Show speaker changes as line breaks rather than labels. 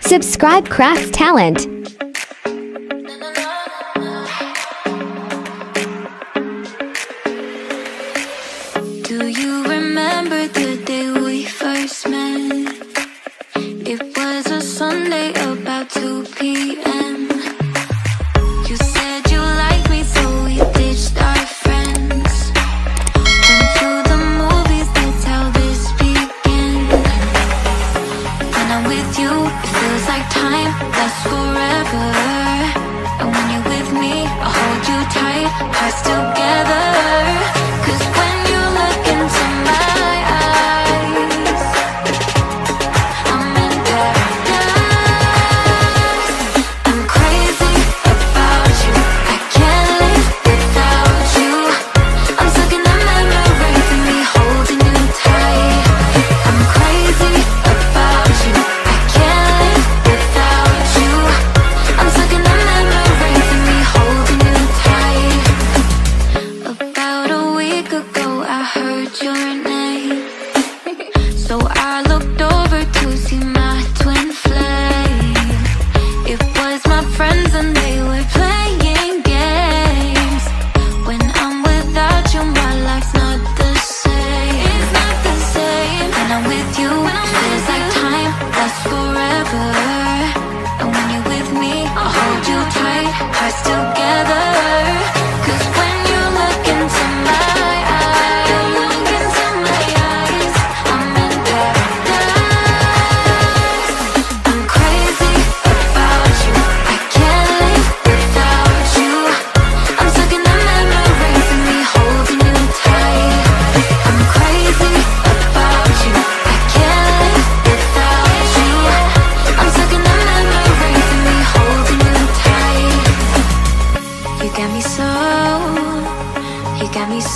Subscribe Craft Talent.
Do you remember the day we first met? It was a Sunday about 2 p.m. You said you liked me, so we ditched our friends. Went to the movies, that's how this began. When I'm with you, it feels like time lasts forever. And when you're with me, I hold you tight, hearts together. 'Cause when you look into my eyes, I'm in paradise. I'm crazy about you, I can't live without you. I'm stuck in the memories of me holding you tight. I'm crazy about you, I can't live without you. I'm stuck in the memories of me holding you tight. About a week ago I heard your name, so I looked over to see my twin flame. It was my friends and they were playing games. When I'm without you, my life's not the same. It's not the same. When I'm with you, it feels like time lasts forever. And when you're with me, I'll hold you tight, hearts together. 'Cause when you look into my eyes, I'm in paradise. I'm crazy about you, I can't live without you. I'm stuck in the memories of me holding you tight. I'm crazy about you, I can't live without you. I'm stuck in the memories of me holding you tight. You got me so